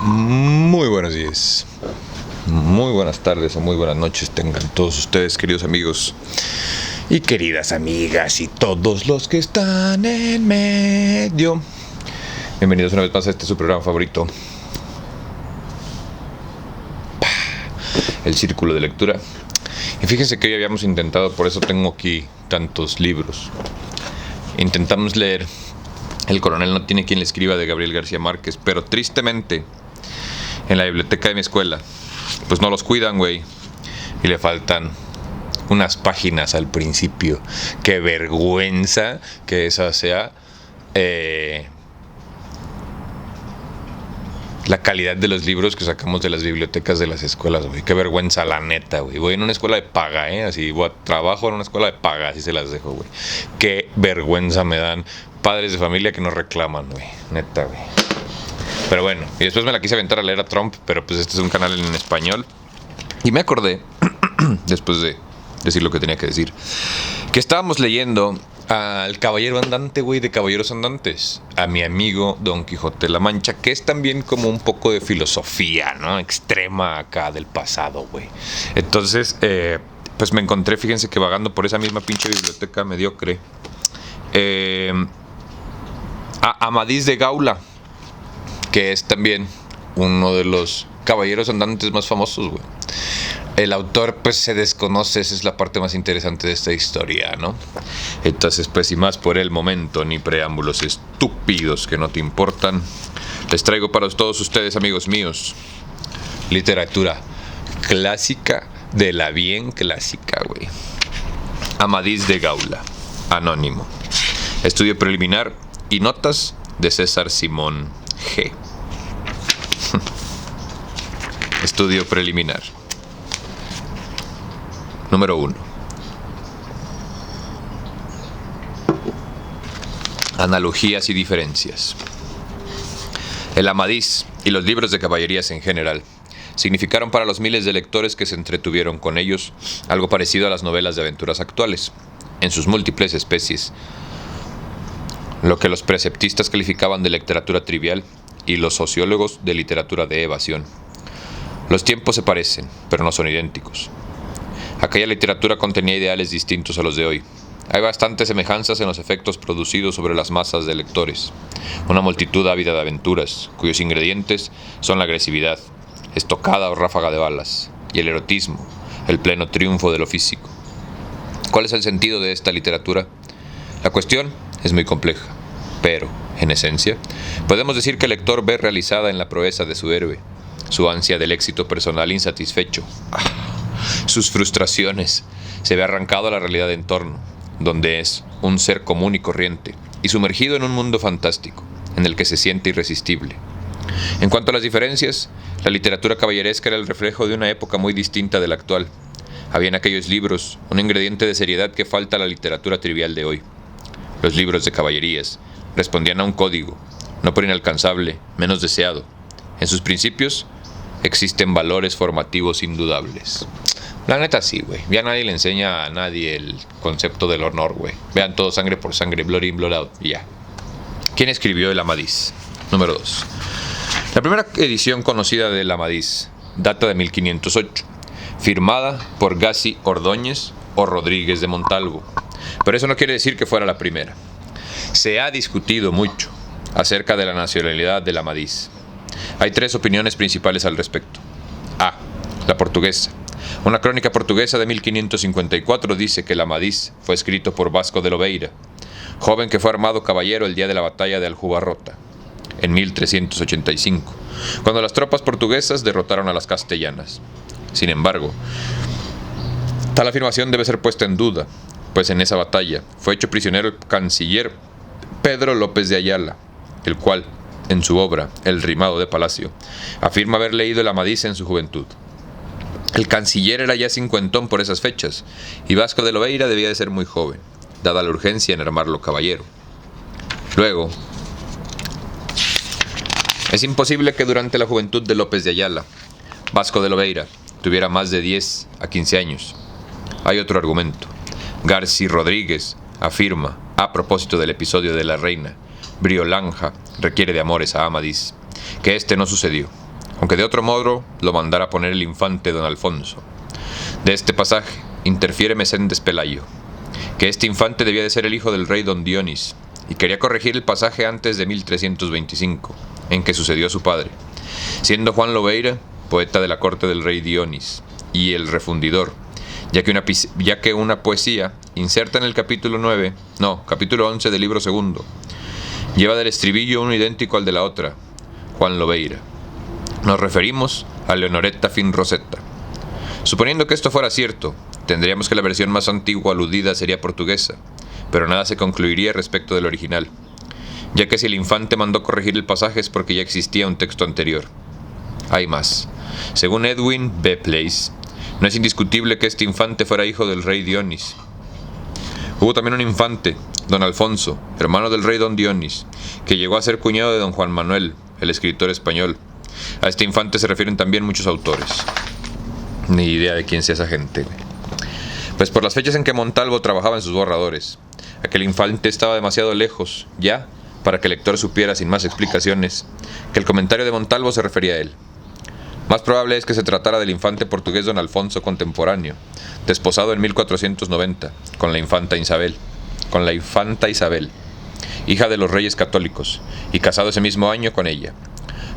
Muy buenos días, muy buenas tardes o muy buenas noches tengan todos ustedes, queridos amigos y queridas amigas y todos los que están en medio. Bienvenidos una vez más a este su programa favorito, El Círculo de Lectura. Y fíjense que hoy habíamos intentado, por eso tengo aquí tantos libros. Intentamos leer El coronel no tiene quien le escriba, de Gabriel García Márquez, pero tristemente en la biblioteca de mi escuela pues no los cuidan, güey, y le faltan unas páginas al principio. Qué vergüenza que esa sea la calidad de los libros que sacamos de las bibliotecas de las escuelas, güey. Qué vergüenza, la neta, güey. Voy en una escuela de paga, así voy a trabajo en una escuela de paga, así se las dejo, güey. Qué vergüenza me dan padres de familia que nos reclaman, güey, neta, güey. Pero bueno, y después me la quise aventar a leer a Trump, pero pues este es un canal en español. Y me acordé, después de decir lo que tenía que decir, que estábamos leyendo al Caballero Andante, güey, de Caballeros Andantes, a mi amigo Don Quijote de la Mancha, que es también como un poco de filosofía, ¿no? Extrema acá del pasado, güey. Entonces, pues me encontré, fíjense que vagando por esa misma pinche biblioteca mediocre, a Amadís de Gaula, que es también uno de los caballeros andantes más famosos, güey. El autor, pues, se desconoce, esa es la parte más interesante de esta historia, ¿no? Entonces, pues, sin más por el momento, ni preámbulos estúpidos que no te importan, les traigo para todos ustedes, amigos míos, literatura clásica de la bien clásica, güey. Amadís de Gaula, anónimo. Estudio preliminar y notas de César Simón G. Estudio preliminar. Número 1. Analogías y diferencias. El Amadís y los libros de caballerías en general significaron para los miles de lectores que se entretuvieron con ellos algo parecido a las novelas de aventuras actuales, en sus múltiples especies, lo que los preceptistas calificaban de literatura trivial y los sociólogos de literatura de evasión. Los tiempos se parecen, pero no son idénticos. Aquella literatura contenía ideales distintos a los de hoy. Hay bastantes semejanzas en los efectos producidos sobre las masas de lectores. Una multitud ávida de aventuras, cuyos ingredientes son la agresividad, estocada o ráfaga de balas, y el erotismo, el pleno triunfo de lo físico. ¿Cuál es el sentido de esta literatura? La cuestión es muy compleja, pero, en esencia, podemos decir que el lector ve realizada en la proeza de su héroe su ansia del éxito personal insatisfecho, sus frustraciones, se ve arrancado a la realidad de entorno, donde es un ser común y corriente, y sumergido en un mundo fantástico, en el que se siente irresistible. En cuanto a las diferencias, la literatura caballeresca era el reflejo de una época muy distinta de la actual. Había en aquellos libros un ingrediente de seriedad que falta a la literatura trivial de hoy. Los libros de caballerías respondían a un código, no por inalcanzable, menos deseado. En sus principios existen valores formativos indudables. La neta sí, güey. Ya nadie le enseña a nadie el concepto del honor, güey. Vean todo sangre por sangre, blood in, blood out, y ya. ¿Quién escribió el Amadís? Número 2. La primera edición conocida del Amadís data de 1508, firmada por Gassi Ordóñez o Rodríguez de Montalvo. Pero eso no quiere decir que fuera la primera. Se ha discutido mucho acerca de la nacionalidad del Amadís. Hay tres opiniones principales al respecto. A. La portuguesa. Una crónica portuguesa de 1554 dice que el Amadís fue escrito por Vasco de Lobeira, joven que fue armado caballero el día de la batalla de Aljubarrota, en 1385, cuando las tropas portuguesas derrotaron a las castellanas. Sin embargo, tal afirmación debe ser puesta en duda, pues en esa batalla fue hecho prisionero el canciller Pedro López de Ayala, el cual, en su obra El rimado de Palacio, afirma haber leído el Amadís en su juventud. El canciller era ya cincuentón por esas fechas, y Vasco de Lobeira debía de ser muy joven, dada la urgencia en armarlo caballero. Luego, es imposible que durante la juventud de López de Ayala, Vasco de Lobeira tuviera más de 10 a 15 años. Hay otro argumento. Garci Rodríguez afirma, a propósito del episodio de la reina, Briolanja requiere de amores a Amadís, que este no sucedió, aunque de otro modo lo mandara poner el infante don Alfonso. De este pasaje interfiere Meséndez Pelayo, que este infante debía de ser el hijo del rey don Dionís, y quería corregir el pasaje antes de 1325, en que sucedió a su padre, siendo Juan Lobeira poeta de la corte del rey Dionís, y el refundidor, ya que una poesía inserta en el capítulo 11 del libro segundo, lleva del estribillo uno idéntico al de la otra, Juan Lobeira. Nos referimos a Leonoretta fin Rosetta. Suponiendo que esto fuera cierto, tendríamos que la versión más antigua aludida sería portuguesa, pero nada se concluiría respecto del original, ya que si el infante mandó corregir el pasaje es porque ya existía un texto anterior. Hay más. Según Edwin B. Place, no es indiscutible que este infante fuera hijo del rey Dionís. Hubo también un infante, don Alfonso, hermano del rey don Dionís, que llegó a ser cuñado de don Juan Manuel, el escritor español. A este infante se refieren también muchos autores. Ni idea de quién sea esa gente. Pues por las fechas en que Montalvo trabajaba en sus borradores, aquel infante estaba demasiado lejos, ya, para que el lector supiera sin más explicaciones que el comentario de Montalvo se refería a él. Más probable es que se tratara del infante portugués don Alfonso contemporáneo, desposado en 1490 con la infanta Isabel, hija de los reyes católicos, y casado ese mismo año con ella,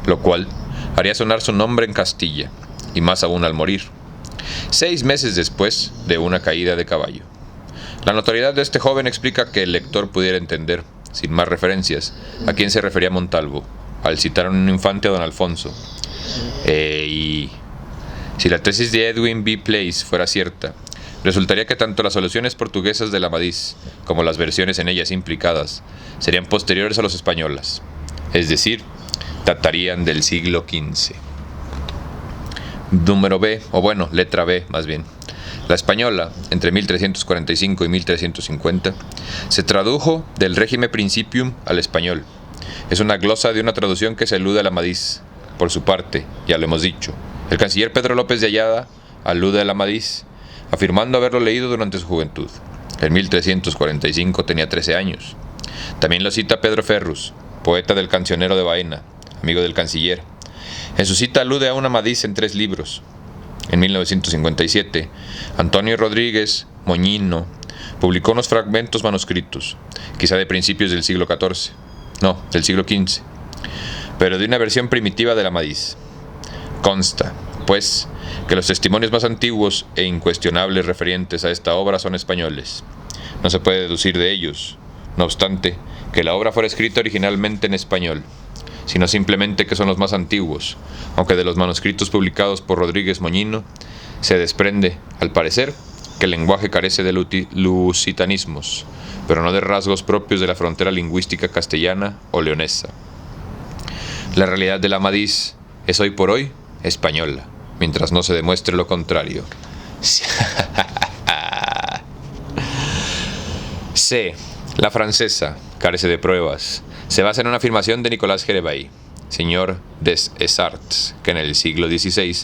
lo cual haría sonar su nombre en Castilla, y más aún al morir, 6 meses después de una caída de caballo. La notoriedad de este joven explica que el lector pudiera entender, sin más referencias, a quién se refería Montalvo, al citar a un infante a don Alfonso. Y si la tesis de Edwin B. Place fuera cierta, resultaría que tanto las soluciones portuguesas del Amadís como las versiones en ellas implicadas serían posteriores a los españolas, es decir, datarían del siglo XV. Número B, letra B más bien. La española, entre 1345 y 1350, se tradujo del Regime Principium al español. Es una glosa de una traducción que se alude al Amadís. Por su parte, ya lo hemos dicho, el canciller Pedro López de Ayala alude al Amadís, afirmando haberlo leído durante su juventud. En 1345 tenía 13 años. También lo cita Pedro Ferrus, poeta del Cancionero de Baena, amigo del canciller. En su cita alude a un Amadís en 3 libros. En 1957, Antonio Rodríguez Moñino publicó unos fragmentos manuscritos, quizá de principios del siglo XIV, del siglo XV, pero de una versión primitiva del Amadís. Consta, pues, que los testimonios más antiguos e incuestionables referentes a esta obra son españoles. No se puede deducir de ellos, no obstante, que la obra fuera escrita originalmente en español, sino simplemente que son los más antiguos, aunque de los manuscritos publicados por Rodríguez Moñino se desprende, al parecer, que el lenguaje carece de lusitanismos, pero no de rasgos propios de la frontera lingüística castellana o leonesa. La realidad del Amadís es hoy por hoy española, mientras no se demuestre lo contrario. C. La francesa carece de pruebas. Se basa en una afirmación de Nicolas Gervais, señor des Essarts, que en el siglo XVI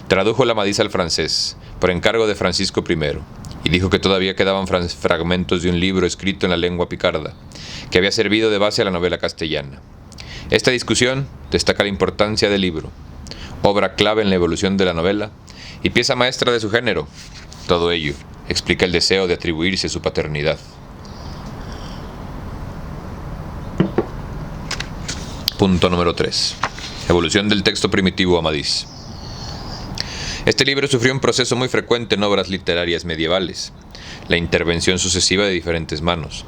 tradujo el Amadís al francés por encargo de Francisco I, y dijo que todavía quedaban fragmentos de un libro escrito en la lengua picarda, que había servido de base a la novela castellana. Esta discusión destaca la importancia del libro, obra clave en la evolución de la novela y pieza maestra de su género. Todo ello explica el deseo de atribuirse su paternidad. Punto número 3. Evolución del texto primitivo Amadís. Este libro sufrió un proceso muy frecuente en obras literarias medievales, la intervención sucesiva de diferentes manos,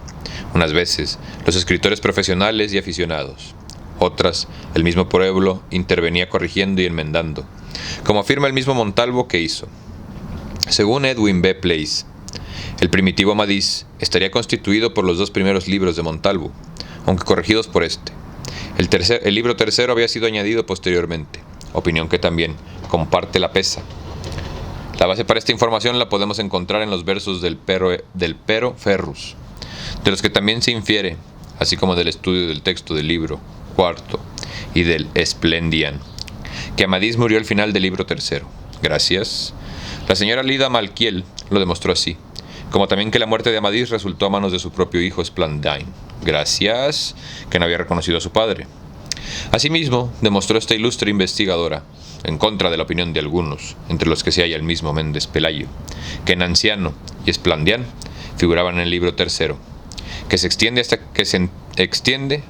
unas veces los escritores profesionales y aficionados, otras el mismo pueblo intervenía corrigiendo y enmendando, como afirma el mismo Montalvo que hizo. Según Edwin B. Place, el primitivo Amadís estaría constituido por los 2 primeros libros de Montalvo, aunque corregidos por este. El libro tercero había sido añadido posteriormente, opinión que también comparte la Peza. La base para esta información la podemos encontrar en los versos del Pero Ferrus, de los que también se infiere, así como del estudio del texto del libro cuarto y del Esplendian, que Amadís murió al final del libro tercero. Gracias. La señora Lida Malkiel lo demostró así, como también que la muerte de Amadís resultó a manos de su propio hijo Esplandian. Gracias, que no había reconocido a su padre. Asimismo, demostró esta ilustre investigadora, en contra de la opinión de algunos, entre los que se halla el mismo Méndez Pelayo, que Nanciano y Esplandian figuraban en el libro tercero, que se extiende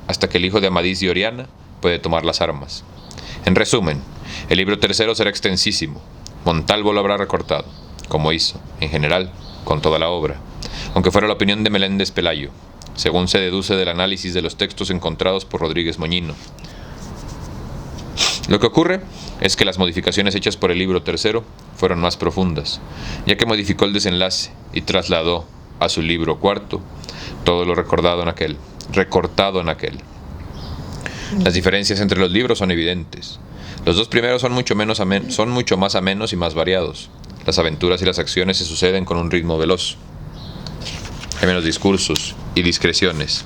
hasta que el hijo de Amadís y Oriana puede tomar las armas. En resumen, el libro tercero será extensísimo. Montalvo lo habrá recortado, como hizo, en general, con toda la obra, aunque fuera la opinión de Meléndez Pelayo, según se deduce del análisis de los textos encontrados por Rodríguez Moñino. Lo que ocurre es que las modificaciones hechas por el libro tercero fueron más profundas, ya que modificó el desenlace y trasladó a su libro cuarto todo lo recortado en aquel. Las diferencias entre los libros son evidentes. Los dos primeros son mucho más amenos y más variados. Las aventuras y las acciones se suceden con un ritmo veloz. Hay menos discursos y digresiones.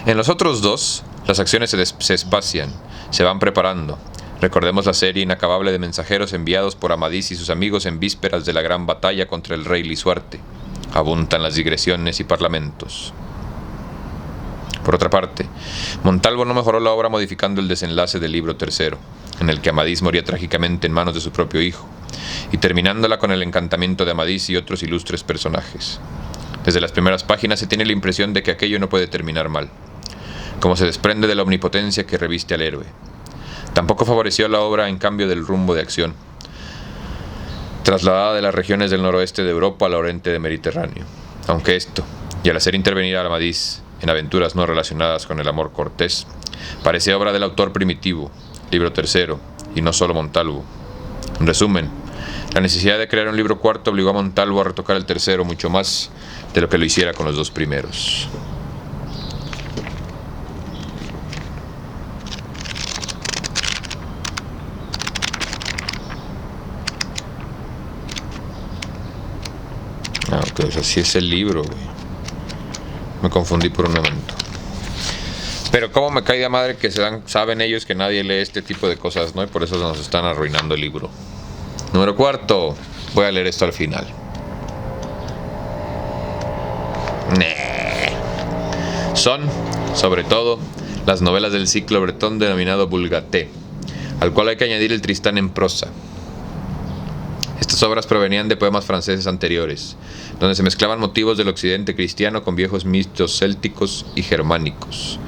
En los otros dos, las acciones se espacian, se van preparando. Recordemos la serie inacabable de mensajeros enviados por Amadís y sus amigos en vísperas de la gran batalla contra el rey Lisuarte. Abundan las digresiones y parlamentos. Por otra parte, Montalvo no mejoró la obra modificando el desenlace del libro tercero, en el que Amadís moría trágicamente en manos de su propio hijo, y terminándola con el encantamiento de Amadís y otros ilustres personajes. Desde las primeras páginas se tiene la impresión de que aquello no puede terminar mal, como se desprende de la omnipotencia que reviste al héroe. Tampoco favoreció la obra en cambio del rumbo de acción, trasladada de las regiones del noroeste de Europa al oriente del Mediterráneo, aunque esto, y al hacer intervenir a Amadís en aventuras no relacionadas con el amor cortés, parece obra del autor primitivo, libro tercero, y no solo Montalvo. En resumen, la necesidad de crear un libro cuarto obligó a Montalvo a retocar el tercero mucho más de lo que lo hiciera con los dos primeros. Pues así es el libro, güey. Me confundí por un momento. Pero cómo me cae de madre que saben ellos que nadie lee este tipo de cosas, ¿no? Y por eso nos están arruinando el libro. Número cuarto. Voy a leer esto al final. Son, sobre todo, las novelas del ciclo bretón denominado Vulgate, al cual hay que añadir el Tristán en prosa. Estas obras provenían de poemas franceses anteriores, donde se mezclaban motivos del occidente cristiano con viejos mitos célticos y germánicos.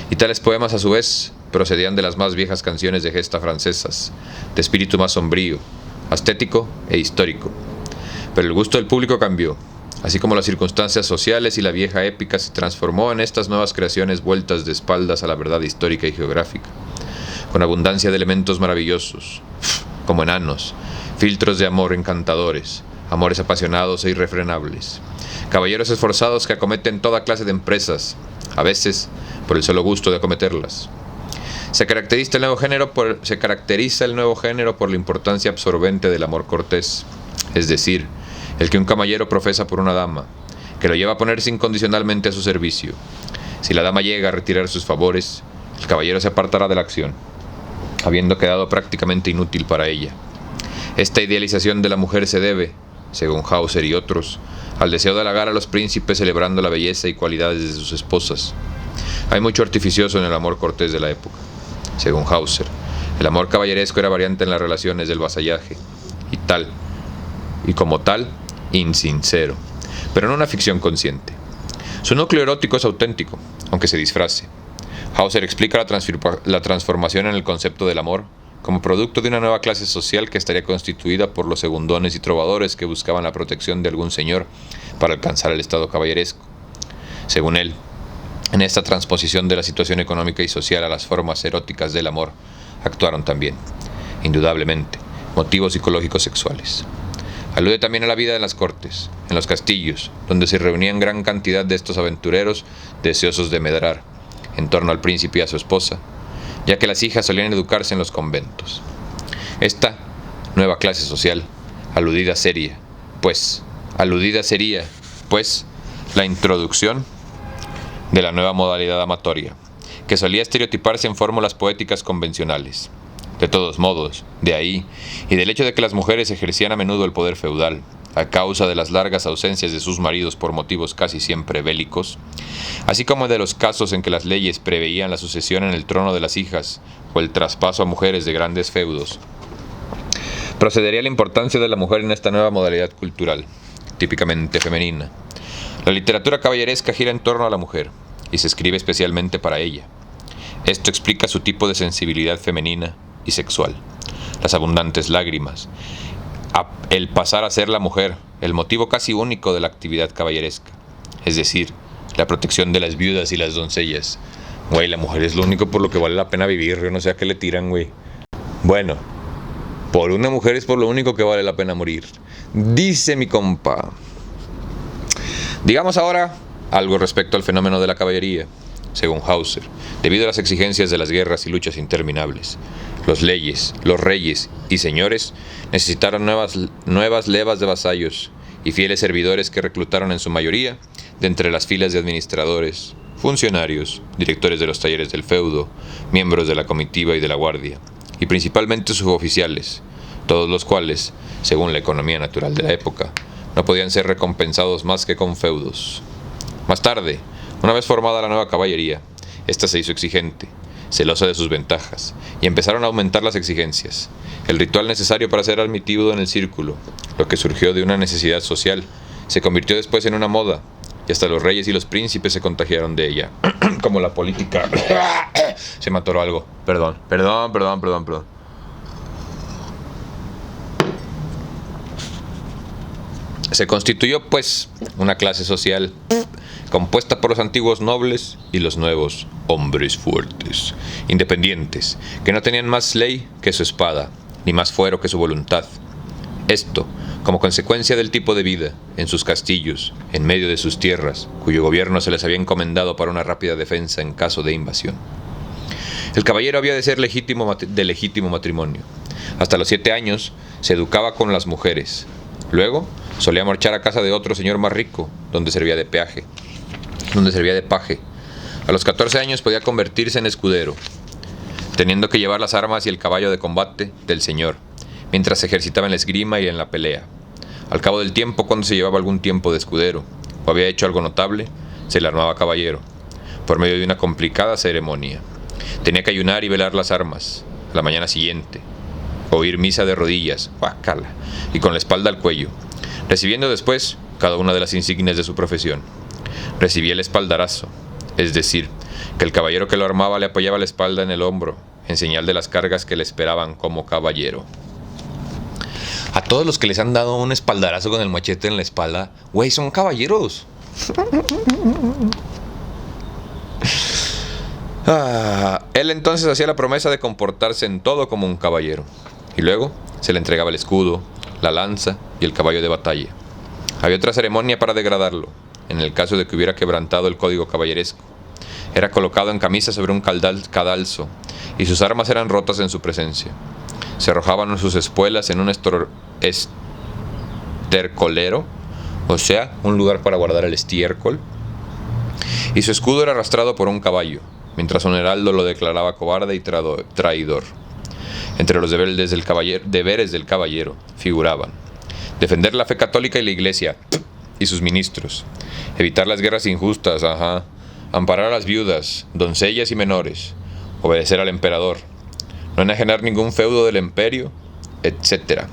Y tales poemas, a su vez, procedían de las más viejas canciones de gesta francesas, de espíritu más sombrío, ascético e histórico. Pero el gusto del público cambió, así como las circunstancias sociales, y la vieja épica se transformó en estas nuevas creaciones vueltas de espaldas a la verdad histórica y geográfica, con abundancia de elementos maravillosos, como enanos, filtros de amor encantadores, amores apasionados e irrefrenables, caballeros esforzados que acometen toda clase de empresas, a veces por el solo gusto de acometerlas. Se caracteriza el nuevo género por la importancia absorbente del amor cortés, es decir, el que un caballero profesa por una dama, que lo lleva a ponerse incondicionalmente a su servicio. Si la dama llega a retirar sus favores, el caballero se apartará de la acción, habiendo quedado prácticamente inútil para ella. Esta idealización de la mujer se debe, según Hauser y otros, al deseo de halagar a los príncipes celebrando la belleza y cualidades de sus esposas. Hay mucho artificioso en el amor cortés de la época. Según Hauser, el amor caballeresco era variante en las relaciones del vasallaje, y como tal, insincero, pero no una ficción consciente. Su núcleo erótico es auténtico, aunque se disfrace. Hauser explica la transformación en el concepto del amor como producto de una nueva clase social que estaría constituida por los segundones y trovadores que buscaban la protección de algún señor para alcanzar el estado caballeresco. Según él, en esta transposición de la situación económica y social a las formas eróticas del amor, actuaron también, indudablemente, motivos psicológicos sexuales. Alude también a la vida en las cortes, en los castillos, donde se reunían gran cantidad de estos aventureros deseosos de medrar, en torno al príncipe y a su esposa, ya que las hijas solían educarse en los conventos. Esta nueva clase social, aludida sería, pues, la introducción de la nueva modalidad amatoria, que solía estereotiparse en fórmulas poéticas convencionales. De todos modos, de ahí, y del hecho de que las mujeres ejercían a menudo el poder feudal, a causa de las largas ausencias de sus maridos por motivos casi siempre bélicos, así como de los casos en que las leyes preveían la sucesión en el trono de las hijas o el traspaso a mujeres de grandes feudos, procedería la importancia de la mujer en esta nueva modalidad cultural, típicamente femenina. La literatura caballeresca gira en torno a la mujer, y se escribe especialmente para ella. Esto explica su tipo de sensibilidad femenina y sexual, las abundantes lágrimas, el pasar a ser la mujer, el motivo casi único de la actividad caballeresca, es decir, la protección de las viudas y las doncellas. Güey, la mujer es lo único por lo que vale la pena vivir, yo no sé a qué le tiran, güey. Bueno, por una mujer es por lo único que vale la pena morir, dice mi compa. Digamos ahora algo respecto al fenómeno de la caballería. Según Hauser, debido a las exigencias de las guerras y luchas interminables, los reyes y señores necesitaron nuevas levas de vasallos y fieles servidores que reclutaron en su mayoría de entre las filas de administradores, funcionarios, directores de los talleres del feudo, miembros de la comitiva y de la guardia, y principalmente suboficiales, todos los cuales, según la economía natural de la época, no podían ser recompensados más que con feudos. Más tarde, una vez formada la nueva caballería, esta se hizo exigente, celosa de sus ventajas, y empezaron a aumentar las exigencias. El ritual necesario para ser admitido en el círculo, lo que surgió de una necesidad social, se convirtió después en una moda, y hasta los reyes y los príncipes se contagiaron de ella. Como la política. Se me atoró algo. Perdón. Se constituyó, pues, una clase social compuesta por los antiguos nobles y los nuevos hombres fuertes, independientes, que no tenían más ley que su espada, ni más fuero que su voluntad. Esto, como consecuencia del tipo de vida, en sus castillos, en medio de sus tierras, cuyo gobierno se les había encomendado para una rápida defensa en caso de invasión. El caballero había de ser de legítimo matrimonio. Hasta los 7 años se educaba con las mujeres. Luego solía marchar a casa de otro señor más rico, donde servía de paje. A los 14 años podía convertirse en escudero, teniendo que llevar las armas y el caballo de combate del señor, mientras se ejercitaba en la esgrima y en la pelea. Al cabo del tiempo, cuando se llevaba algún tiempo de escudero, o había hecho algo notable, se le armaba caballero, por medio de una complicada ceremonia. Tenía que ayunar y velar las armas, a la mañana siguiente, oír misa de rodillas, guácala, y con la espalda al cuello, recibiendo después cada una de las insignias de su profesión. Recibía el espaldarazo, es decir, que el caballero que lo armaba le apoyaba la espalda en el hombro, en señal de las cargas que le esperaban como caballero. A todos los que les han dado un espaldarazo con el machete en la espalda, güey, son caballeros. Él entonces hacía la promesa de comportarse en todo como un caballero, y luego se le entregaba el escudo, la lanza y el caballo de batalla. Había otra ceremonia para degradarlo, en el caso de que hubiera quebrantado el código caballeresco. Era colocado en camisa sobre un cadalso, y sus armas eran rotas en su presencia. Se arrojaban sus espuelas en un estercolero, o sea, un lugar para guardar el estiércol, y su escudo era arrastrado por un caballo, mientras un heraldo lo declaraba cobarde y traidor. Entre los deberes del caballero figuraban defender la fe católica y la iglesia y sus ministros, evitar las guerras injustas, amparar a las viudas, doncellas y menores, obedecer al emperador, no enajenar ningún feudo del imperio, etc.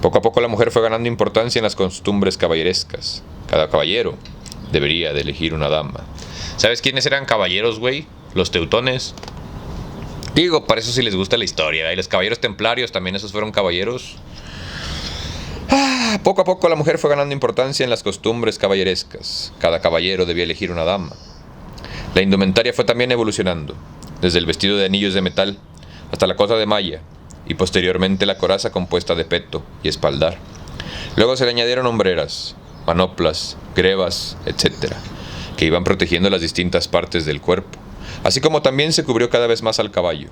Poco a poco la mujer fue ganando importancia en las costumbres caballerescas. Cada caballero debería de elegir una dama. ¿Sabes quiénes eran caballeros, güey? Los teutones. Digo, para eso sí les gusta la historia, y los caballeros templarios también, esos fueron caballeros. Poco a poco la mujer fue ganando importancia en las costumbres caballerescas. Cada caballero debía elegir una dama. La indumentaria fue también evolucionando, desde el vestido de anillos de metal hasta la cota de malla, y posteriormente la coraza compuesta de peto y espaldar. Luego se le añadieron hombreras, manoplas, grebas, etc., que iban protegiendo las distintas partes del cuerpo, así como también se cubrió cada vez más al caballo.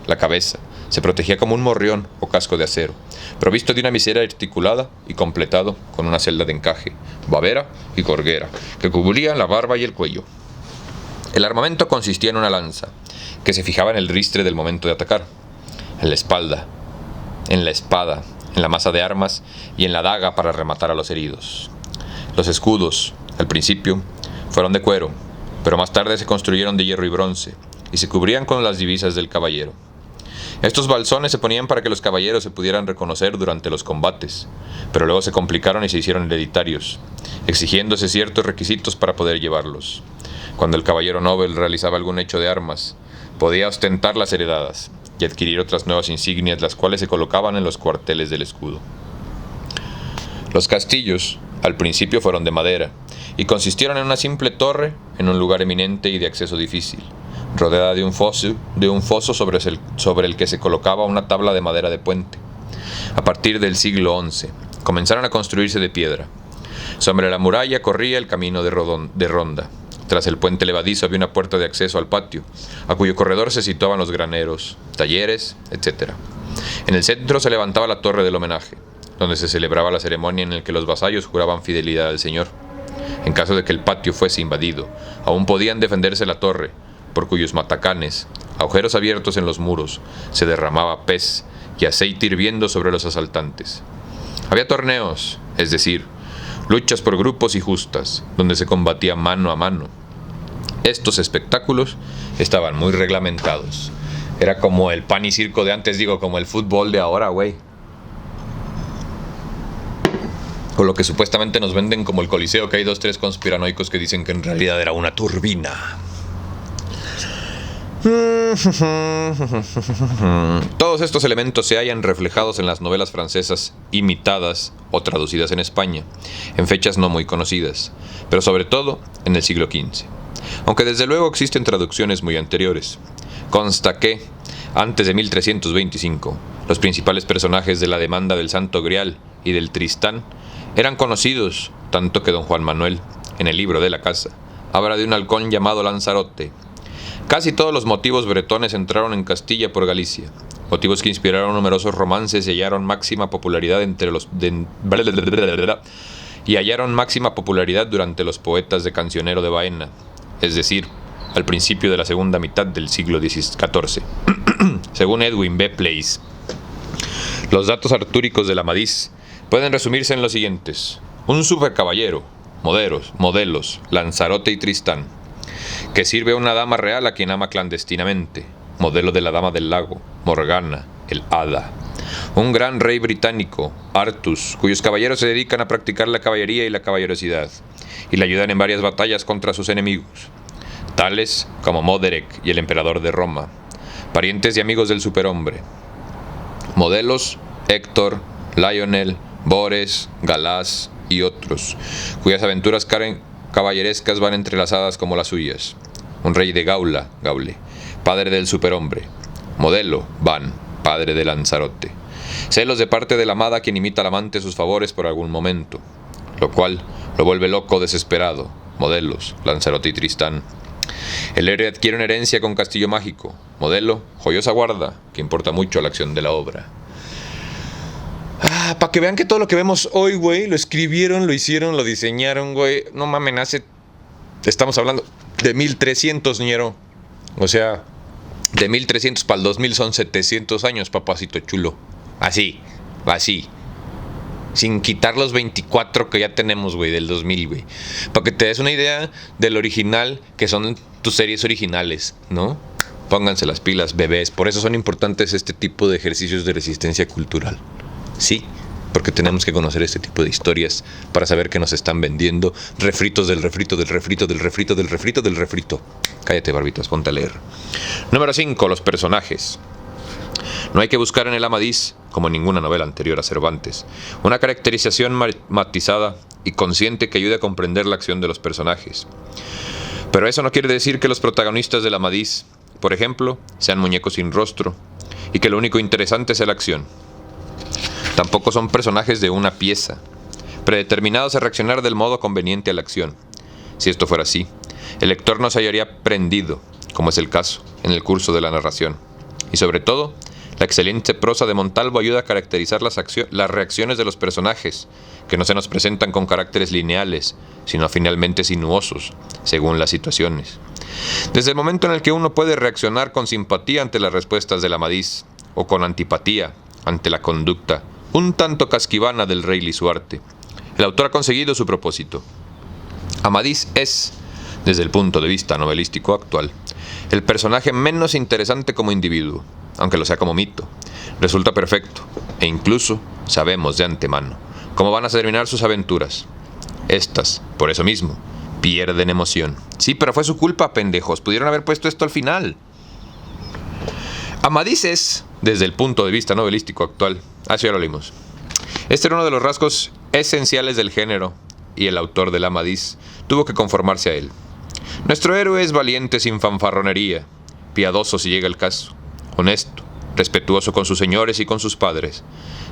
La cabeza se protegía como un morrión o casco de acero, provisto de una visera articulada y completado con una celda de encaje, babera y gorguera, que cubrían la barba y el cuello. El armamento consistía en una lanza, que se fijaba en el ristre del momento de atacar, en la espalda, en la espada, en la masa de armas y en la daga para rematar a los heridos. Los escudos, al principio, fueron de cuero, pero más tarde se construyeron de hierro y bronce, y se cubrían con las divisas del caballero. Estos balsones se ponían para que los caballeros se pudieran reconocer durante los combates, pero luego se complicaron y se hicieron hereditarios, exigiéndose ciertos requisitos para poder llevarlos. Cuando el caballero noble realizaba algún hecho de armas, podía ostentar las heredadas y adquirir otras nuevas insignias, las cuales se colocaban en los cuarteles del escudo. Los castillos, al principio, fueron de madera, y consistieron en una simple torre en un lugar eminente y de acceso difícil, rodeada de un foso sobre el que se colocaba una tabla de madera de puente. A partir del siglo XI, comenzaron a construirse de piedra. Sobre la muralla corría el camino de ronda. Tras el puente levadizo había una puerta de acceso al patio, a cuyo corredor se situaban los graneros, talleres, etc. En el centro se levantaba la torre del homenaje, donde se celebraba la ceremonia en la que los vasallos juraban fidelidad al señor. En caso de que el patio fuese invadido, aún podían defenderse la torre, por cuyos matacanes, agujeros abiertos en los muros, se derramaba pez y aceite hirviendo sobre los asaltantes. Había torneos, es decir, luchas por grupos y justas, donde se combatía mano a mano. Estos espectáculos estaban muy reglamentados. Era como el pan y circo de antes, como el fútbol de ahora, güey. O lo que supuestamente nos venden como el Coliseo, que hay 2 o 3 conspiranoicos que dicen que en realidad era una turbina. Todos estos elementos se hallan reflejados en las novelas francesas imitadas o traducidas en España, en fechas no muy conocidas, pero sobre todo en el siglo XV. Aunque desde luego existen traducciones muy anteriores. Consta que, antes de 1325, los principales personajes de la demanda del Santo Grial y del Tristán eran conocidos, tanto que don Juan Manuel, en el libro de la casa, habla de un halcón llamado Lanzarote. Casi todos los motivos bretones entraron en Castilla por Galicia, motivos que inspiraron numerosos romances y hallaron máxima popularidad durante los poetas de cancionero de Baena, es decir, al principio de la segunda mitad del siglo XIV. Según Edwin B. Place, los datos artúricos del Amadís pueden resumirse en los siguientes: un supercaballero, modelos, Lanzarote y Tristán, que sirve a una dama real a quien ama clandestinamente, modelo de la dama del lago, Morgana, el hada. Un gran rey británico, Artus, cuyos caballeros se dedican a practicar la caballería y la caballerosidad, y le ayudan en varias batallas contra sus enemigos, tales como Moderek y el emperador de Roma, parientes y amigos del superhombre. Modelos: Héctor, Lionel, Bores, Galás y otros, cuyas aventuras caballerescas van entrelazadas como las suyas. Un rey de Gaule, padre del superhombre. Modelo: Van, padre de Lanzarote. Celos de parte de la amada, quien imita al amante sus favores por algún momento, lo cual lo vuelve loco desesperado. Modelos: Lanzarote y Tristán. El héroe adquiere una herencia con castillo mágico. Modelo: Joyosa guarda, que importa mucho a la acción de la obra. Para que vean que todo lo que vemos hoy, güey, lo escribieron, lo hicieron, lo diseñaron, güey. No mames, estamos hablando de 1300, ñero. O sea, de 1300 para el 2000 son 700 años, papacito chulo. Así. Sin quitar los 24 que ya tenemos, güey, del 2000, güey. Para que te des una idea del original que son tus series originales, ¿no? Pónganse las pilas, bebés. Por eso son importantes este tipo de ejercicios de resistencia cultural. Sí, porque tenemos que conocer este tipo de historias para saber que nos están vendiendo refritos del refrito. Cállate, barbitas, ponte a leer. Número 5. Los personajes. No hay que buscar en el Amadís, como en ninguna novela anterior a Cervantes, una caracterización matizada y consciente que ayude a comprender la acción de los personajes. Pero eso no quiere decir que los protagonistas del Amadís, por ejemplo, sean muñecos sin rostro, y que lo único interesante sea la acción. Tampoco son personajes de una pieza, predeterminados a reaccionar del modo conveniente a la acción. Si esto fuera así, el lector no se hallaría prendido, como es el caso en el curso de la narración. Y sobre todo, la excelente prosa de Montalvo ayuda a caracterizar las reacciones de los personajes, que no se nos presentan con caracteres lineales, sino finalmente sinuosos, según las situaciones. Desde el momento en el que uno puede reaccionar con simpatía ante las respuestas del Amadís, o con antipatía ante la conducta un tanto casquivana del rey Lisuarte, el autor ha conseguido su propósito. Amadís es, desde el punto de vista novelístico actual, el personaje menos interesante como individuo, aunque lo sea como mito. Resulta perfecto, e incluso sabemos de antemano cómo van a terminar sus aventuras. Estas, por eso mismo, pierden emoción. Sí, pero fue su culpa, pendejos. Pudieron haber puesto esto al final. Amadís es, desde el punto de vista novelístico actual, así ya lo leímos. Este era uno de los rasgos esenciales del género, y el autor del Amadís tuvo que conformarse a él. Nuestro héroe es valiente sin fanfarronería, piadoso si llega el caso, honesto, respetuoso con sus señores y con sus padres,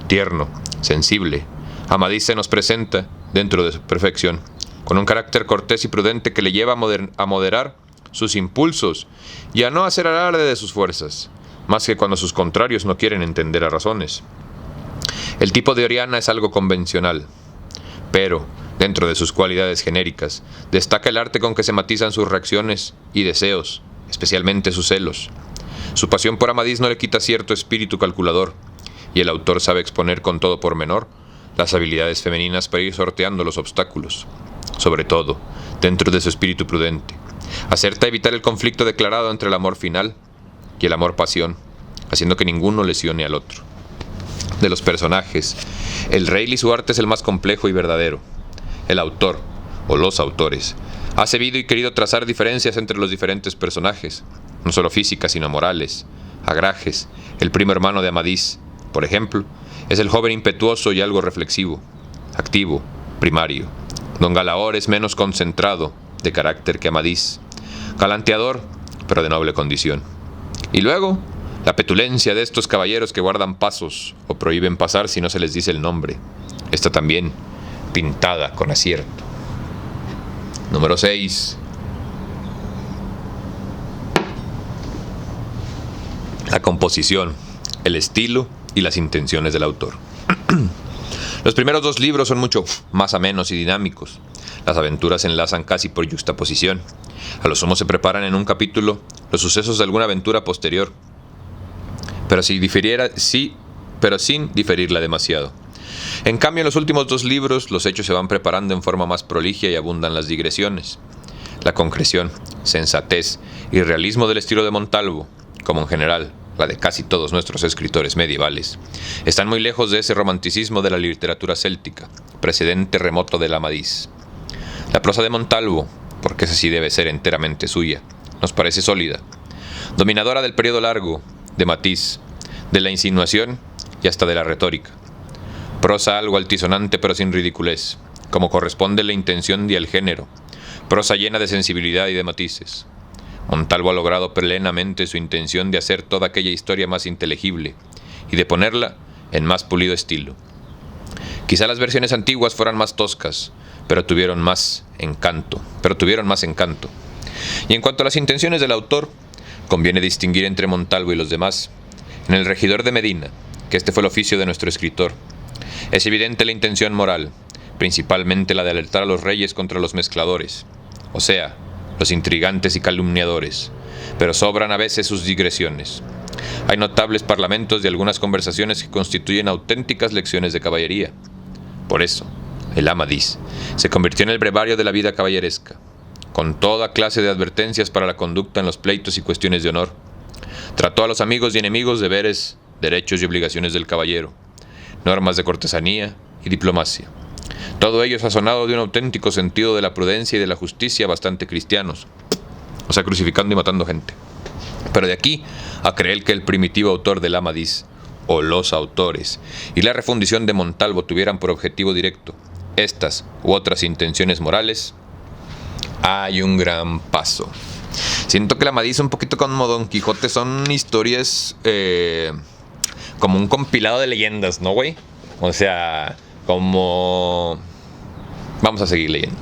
tierno, sensible. Amadís se nos presenta, dentro de su perfección, con un carácter cortés y prudente que le lleva a moderar sus impulsos y a no hacer alarde de sus fuerzas, más que cuando sus contrarios no quieren entender a razones. El tipo de Oriana es algo convencional, pero, dentro de sus cualidades genéricas, destaca el arte con que se matizan sus reacciones y deseos, especialmente sus celos. Su pasión por Amadís no le quita cierto espíritu calculador, y el autor sabe exponer con todo pormenor las habilidades femeninas para ir sorteando los obstáculos. Sobre todo, dentro de su espíritu prudente, acerta a evitar el conflicto declarado entre el amor final y el amor-pasión, haciendo que ninguno lesione al otro. De los personajes, el rey Lisuarte es el más complejo y verdadero. El autor, o los autores, ha sabido y querido trazar diferencias entre los diferentes personajes, no solo físicas sino morales. Agrajes, el primo hermano de Amadís, por ejemplo, es el joven impetuoso y algo reflexivo, activo, primario. Don Galaor es menos concentrado, de carácter que Amadís, galanteador, pero de noble condición. Y luego, la petulencia de estos caballeros que guardan pasos o prohíben pasar si no se les dice el nombre. Esta también, pintada con acierto. Número 6. La composición, el estilo y las intenciones del autor. Los primeros dos libros son mucho más amenos y dinámicos. Las aventuras se enlazan casi por yuxtaposición. A lo sumo se preparan en un capítulo los sucesos de alguna aventura posterior, pero sin diferirla demasiado. En cambio, en los últimos dos libros, los hechos se van preparando en forma más proligia y abundan las digresiones. La concreción, sensatez y realismo del estilo de Montalvo, como en general la de casi todos nuestros escritores medievales, están muy lejos de ese romanticismo de la literatura céltica, precedente remoto del Amadís. La prosa de Montalvo, porque esa sí debe ser enteramente suya, nos parece sólida, dominadora del periodo largo, de matiz, de la insinuación y hasta de la retórica. Prosa algo altisonante pero sin ridiculez, como corresponde la intención y el género, prosa llena de sensibilidad y de matices. Montalvo ha logrado plenamente su intención de hacer toda aquella historia más inteligible y de ponerla en más pulido estilo. Quizá las versiones antiguas fueran más toscas, pero tuvieron más encanto. Y en cuanto a las intenciones del autor, conviene distinguir entre Montalvo y los demás. En El regidor de Medina, que este fue el oficio de nuestro escritor, es evidente la intención moral, principalmente la de alertar a los reyes contra los mezcladores, o sea, los intrigantes y calumniadores, pero sobran a veces sus digresiones. Hay notables parlamentos y algunas conversaciones que constituyen auténticas lecciones de caballería. Por eso, el Amadís se convirtió en el brevario de la vida caballeresca, con toda clase de advertencias para la conducta en los pleitos y cuestiones de honor. Trató a los amigos y enemigos, deberes, derechos y obligaciones del caballero, normas de cortesanía y diplomacia. Todo ello sazonado de un auténtico sentido de la prudencia y de la justicia bastante cristianos, o sea, crucificando y matando gente. Pero de aquí a creer que el primitivo autor del Amadís, o los autores, y la refundición de Montalvo tuvieran por objetivo directo estas u otras intenciones morales, hay un gran paso. Siento que el Amadís, un poquito como Don Quijote, son historias como un compilado de leyendas, ¿no, güey? O sea, como... Vamos a seguir leyendo.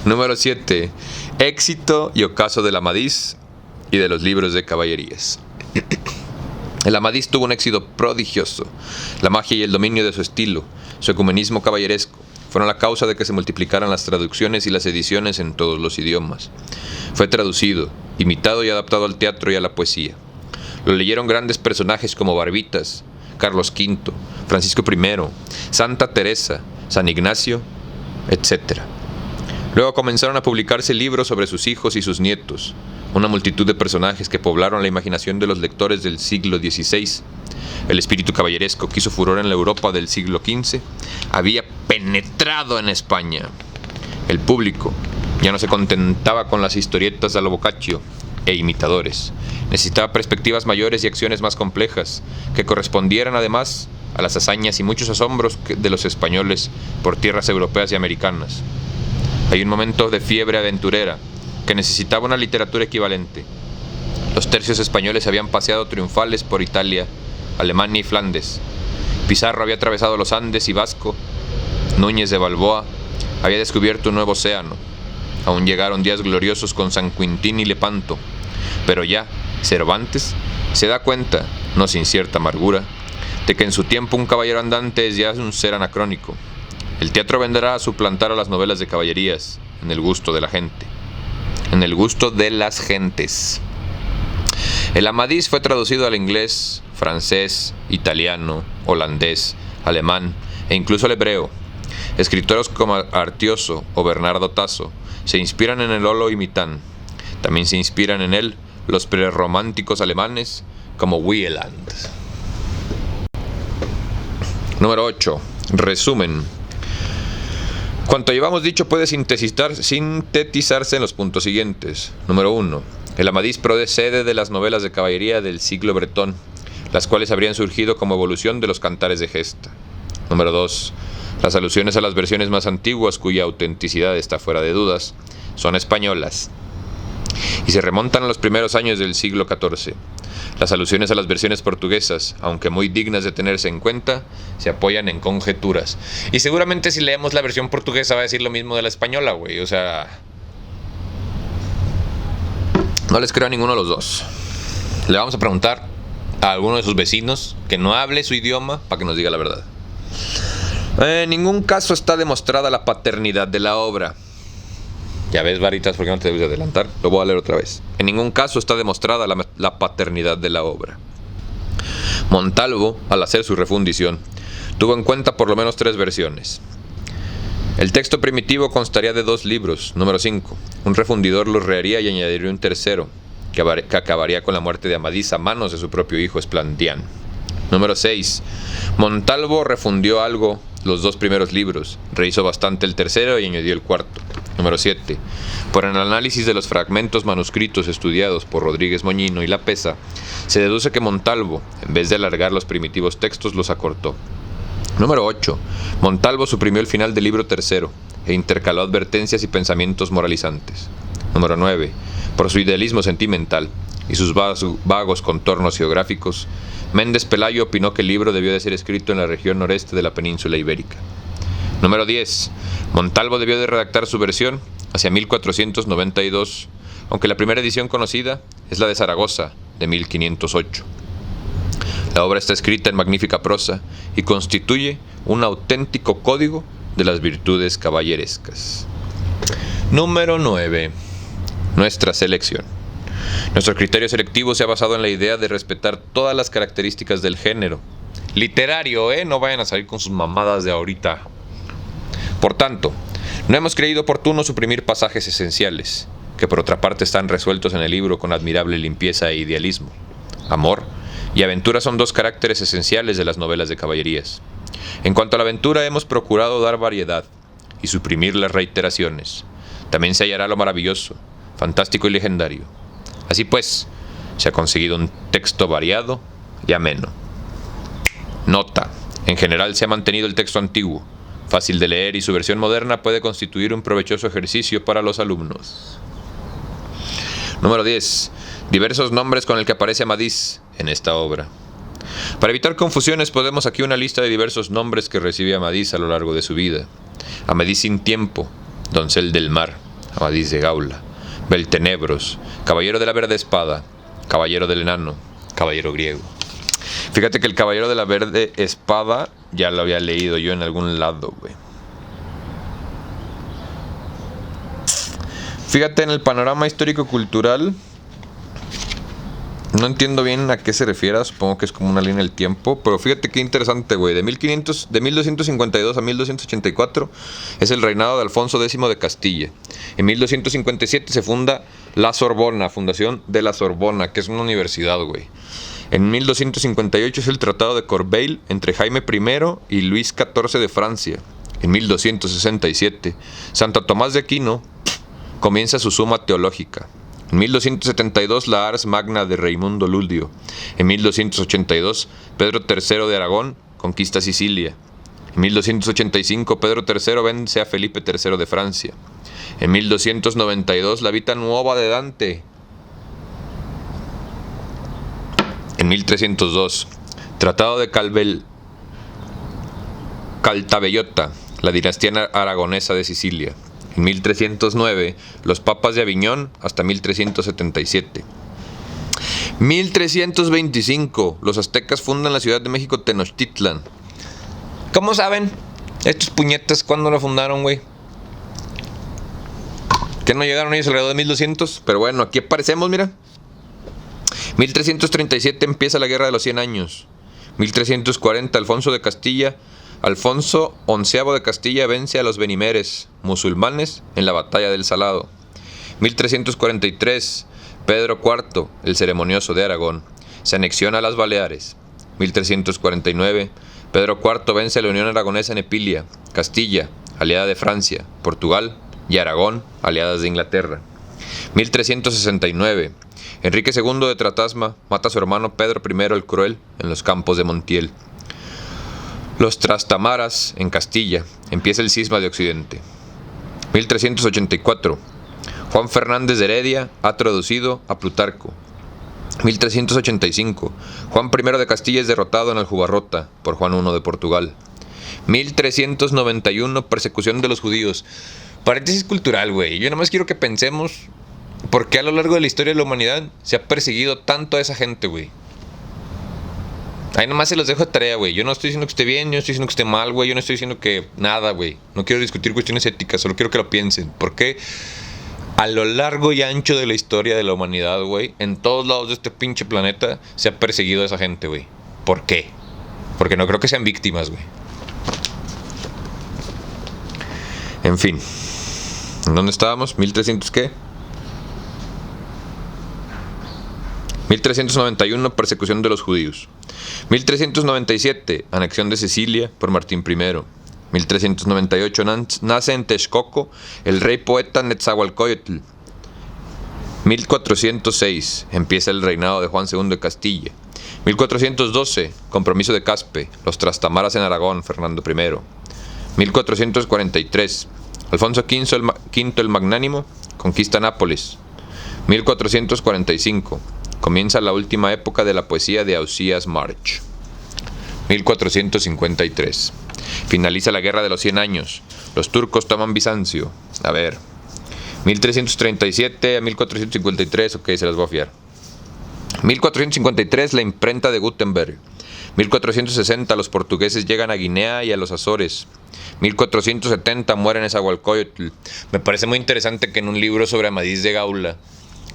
Número 7. Éxito y ocaso del Amadís y de los libros de caballerías. El Amadís tuvo un éxito prodigioso. La magia y el dominio de su estilo, su ecumenismo caballeresco, fueron la causa de que se multiplicaran las traducciones y las ediciones en todos los idiomas. Fue traducido, imitado y adaptado al teatro y a la poesía. Lo leyeron grandes personajes como Barbitas, Carlos V, Francisco I, Santa Teresa, San Ignacio, etc. Luego comenzaron a publicarse libros sobre sus hijos y sus nietos, una multitud de personajes que poblaron la imaginación de los lectores del siglo XVI. El espíritu caballeresco que hizo furor en la Europa del siglo XV había penetrado en España. El público ya no se contentaba con las historietas de lo Boccaccio e imitadores. Necesitaba perspectivas mayores y acciones más complejas, que correspondieran además a las hazañas y muchos asombros de los españoles por tierras europeas y americanas. Hay un momento de fiebre aventurera que necesitaba una literatura equivalente. Los tercios españoles habían paseado triunfales por Italia, Alemania y Flandes. Pizarro había atravesado los Andes y Vasco. Núñez de Balboa había descubierto un nuevo océano. Aún llegaron días gloriosos con San Quintín y Lepanto. Pero ya, Cervantes se da cuenta, no sin cierta amargura, de que en su tiempo un caballero andante es ya un ser anacrónico. El teatro vendrá a suplantar a las novelas de caballerías en el gusto de la gente. En el gusto de las gentes. El Amadís fue traducido al inglés, francés, italiano, holandés, alemán e incluso al hebreo. Escritores como Artioso o Bernardo Tasso se inspiran en el Olo y Mitán. También se inspiran en él los prerrománticos alemanes como Wieland. Número 8. Resumen. Cuanto llevamos dicho puede sintetizarse en los puntos siguientes. Número 1. El Amadís procede de las novelas de caballería del siglo bretón, las cuales habrían surgido como evolución de los cantares de gesta. Número 2. Las alusiones a las versiones más antiguas, cuya autenticidad está fuera de dudas, son españolas y se remontan a los primeros años del siglo XIV. Las alusiones a las versiones portuguesas, aunque muy dignas de tenerse en cuenta, se apoyan en conjeturas. Y seguramente si leemos la versión portuguesa va a decir lo mismo de la española, güey. O sea, no les creo a ninguno de los dos. Le vamos a preguntar a alguno de sus vecinos que no hable su idioma para que nos diga la verdad. En ningún caso está demostrada la paternidad de la obra. Ya ves, Varitas, ¿por qué no te debes adelantar? Lo voy a leer otra vez. En ningún caso está demostrada la paternidad de la obra. Montalvo, al hacer su refundición, tuvo en cuenta por lo menos 3 versiones. El texto primitivo constaría de 2 libros. Número 5. Un refundidor lo reharía y añadiría un tercero, que acabaría con la muerte de Amadís a manos de su propio hijo Esplandián. Número 6. Montalvo refundió algo los 2 primeros libros, rehizo bastante el tercero y añadió el cuarto. Número 7. Por el análisis de los fragmentos manuscritos estudiados por Rodríguez Moñino y Lapesa, se deduce que Montalvo, en vez de alargar los primitivos textos, los acortó. Número 8. Montalvo suprimió el final del libro tercero e intercaló advertencias y pensamientos moralizantes. Número 9. Por su idealismo sentimental y sus vagos contornos geográficos, Méndez Pelayo opinó que el libro debió de ser escrito en la región noreste de la península ibérica. Número 10. Montalvo debió de redactar su versión hacia 1492, aunque la primera edición conocida es la de Zaragoza, de 1508. La obra está escrita en magnífica prosa y constituye un auténtico código de las virtudes caballerescas. Número 9. Nuestra selección. Nuestro criterio selectivo se ha basado en la idea de respetar todas las características del género literario, no vayan a salir con sus mamadas de ahorita. Por tanto, no hemos creído oportuno suprimir pasajes esenciales, que por otra parte están resueltos en el libro con admirable limpieza e idealismo. Amor y aventura son 2 caracteres esenciales de las novelas de caballerías. En cuanto a la aventura, hemos procurado dar variedad y suprimir las reiteraciones. También se hallará lo maravilloso, fantástico y legendario. Así pues, se ha conseguido un texto variado y ameno. Nota: en general se ha mantenido el texto antiguo, fácil de leer, y su versión moderna puede constituir un provechoso ejercicio para los alumnos. Número 10. Diversos nombres con el que aparece Amadís en esta obra. Para evitar confusiones, ponemos aquí una lista de diversos nombres que recibe Amadís a lo largo de su vida. Amadís sin tiempo, doncel del mar, Amadís de Gaula, Beltenebros, caballero de la verde espada, caballero del enano, caballero griego. Fíjate que el caballero de la verde espada ya lo había leído yo en algún lado, güey. Fíjate, en el panorama histórico-cultural no entiendo bien a qué se refiere, supongo que es como una línea del tiempo, pero fíjate qué interesante, güey. De 1252 a 1284 es el reinado de Alfonso X de Castilla. En 1257 se funda la Sorbona, fundación de la Sorbona, que es una universidad, güey. En 1258 es el Tratado de Corbeil entre Jaime I y Luis XIV de Francia. En 1267, Santo Tomás de Aquino comienza su Suma Teológica. En 1272, la Ars Magna de Raimundo Lulio. En 1282, Pedro III de Aragón conquista Sicilia. En 1285, Pedro III vence a Felipe III de Francia. En 1292, la Vita Nuova de Dante. En 1302, Tratado de Caltabellota, la dinastía aragonesa de Sicilia. En 1309, los papas de Aviñón hasta 1377. 1325, los aztecas fundan la Ciudad de México Tenochtitlan. ¿Cómo saben? Estos puñetas, ¿cuándo lo fundaron, güey? Que no llegaron ellos alrededor de 1200, pero bueno, aquí aparecemos, mira. 1337 empieza la Guerra de los 100 años. 1340, Alfonso XI de Castilla vence a los benimeres musulmanes en la batalla del Salado. 1343, Pedro IV, el ceremonioso de Aragón, se anexiona a las Baleares. 1349, Pedro IV vence a la Unión Aragonesa en Epilia, Castilla, aliada de Francia, Portugal y Aragón, aliadas de Inglaterra. 1369, Enrique II de Tratasma mata a su hermano Pedro I el Cruel en los campos de Montiel. Los Trastamaras, en Castilla, empieza el cisma de Occidente. 1384, Juan Fernández de Heredia ha traducido a Plutarco. 1385, Juan I de Castilla es derrotado en Aljubarrota por Juan I de Portugal. 1391, persecución de los judíos. Paréntesis cultural, güey. Yo nada más quiero que pensemos por qué a lo largo de la historia de la humanidad se ha perseguido tanto a esa gente, güey. Ahí nomás se los dejo de tarea, güey. Yo no estoy diciendo que esté bien, yo no estoy diciendo que esté mal, güey. Yo no estoy diciendo que nada, güey. No quiero discutir cuestiones éticas, solo quiero que lo piensen. ¿Por qué a lo largo y ancho de la historia de la humanidad, güey, en todos lados de este pinche planeta se ha perseguido a esa gente, güey? ¿Por qué? Porque no creo que sean víctimas, güey. En fin. ¿En dónde estábamos? ¿1300 qué? 1391, persecución de los judíos. 1397, anexión de Sicilia por Martín I. 1398, nace en Texcoco el rey poeta Netzahualcóyotl. 1406, empieza el reinado de Juan II de Castilla. 1412, compromiso de Caspe, los Trastamaras en Aragón, Fernando I. 1443, Alfonso V el Magnánimo conquista Nápoles. 1445, comienza la última época de la poesía de Ausías March. 1453. Finaliza la Guerra de los 100 años. Los turcos toman Bizancio. 1337 a 1453. Ok, se las voy a fiar. 1453, la imprenta de Gutenberg. 1460, los portugueses llegan a Guinea y a los Azores. 1470, mueren en Nezahualcóyotl. Me parece muy interesante que en un libro sobre Amadís de Gaula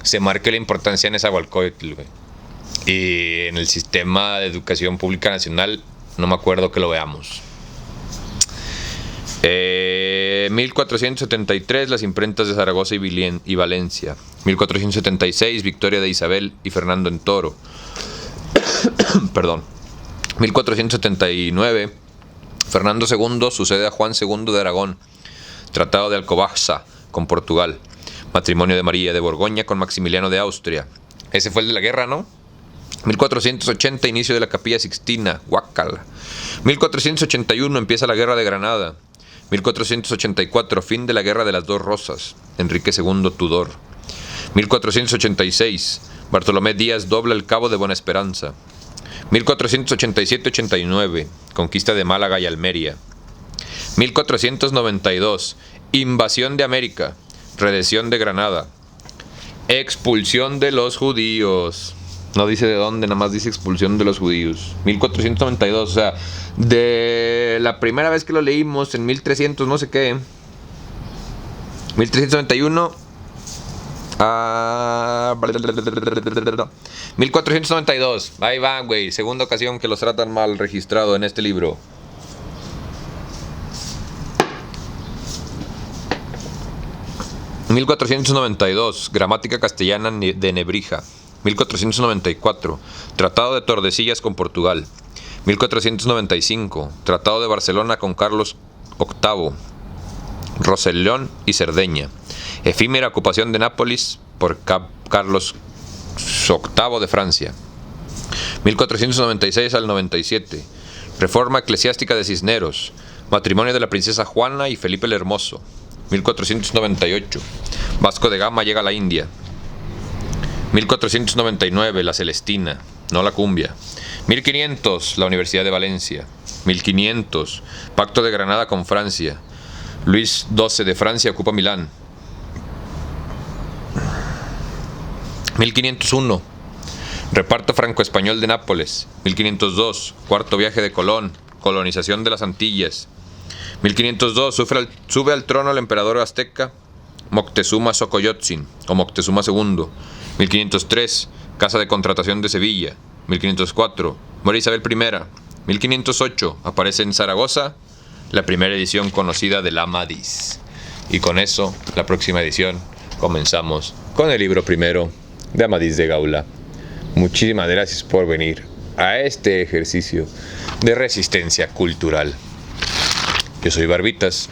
se marque la importancia de Nezahualcóyotl, güey. Y en el sistema de educación pública nacional no me acuerdo que lo veamos. 1473, las imprentas de Zaragoza y Valencia. 1476, victoria de Isabel y Fernando en Toro. Perdón. 1479, Fernando II sucede a Juan II de Aragón. Tratado de Alcobaza con Portugal. Matrimonio de María de Borgoña con Maximiliano de Austria. Ese fue el de la guerra, ¿no? 1480, inicio de la Capilla Sixtina, guácala. 1481, empieza la Guerra de Granada. 1484, fin de la Guerra de las Dos Rosas, Enrique II Tudor. 1486, Bartolomé Díaz dobla el Cabo de Buena Esperanza. 1487-89, conquista de Málaga y Almería. 1492, invasión de América, redención de Granada. Expulsión de los judíos. No dice de dónde, nada más dice expulsión de los judíos. 1492, o sea, de la primera vez que lo leímos en 1300 no sé qué. 1391 a 1492. Ahí van, güey. Segunda ocasión que los tratan mal registrado en este libro. (1492) Gramática castellana de Nebrija. 1494 Tratado de Tordesillas con Portugal. 1495 Tratado de Barcelona con Carlos VIII, Rosellón y Cerdeña. Efímera ocupación de Nápoles por Carlos VIII de Francia. 1496 al 97 Reforma eclesiástica de Cisneros. Matrimonio de la princesa Juana y Felipe el Hermoso. 1498 Vasco de Gama llega a la India. 1499 La Celestina, no la cumbia. 1500 la Universidad de Valencia. 1500 Pacto de Granada con Francia. Luis XII de Francia ocupa Milán. 1501 Reparto franco-español de Nápoles. 1502 Cuarto viaje de Colón. Colonización de las Antillas. 1502 sube al trono el emperador azteca Moctezuma Xocoyotzin o Moctezuma II. 1503 Casa de Contratación de Sevilla. 1504 muere Isabel I. 1508 aparece en Zaragoza la primera edición conocida del Amadís. Y con eso, la próxima edición, comenzamos con el libro primero de Amadís de Gaula. Muchísimas gracias por venir a este ejercicio de resistencia cultural. Yo soy Barbitas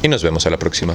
y nos vemos a la próxima.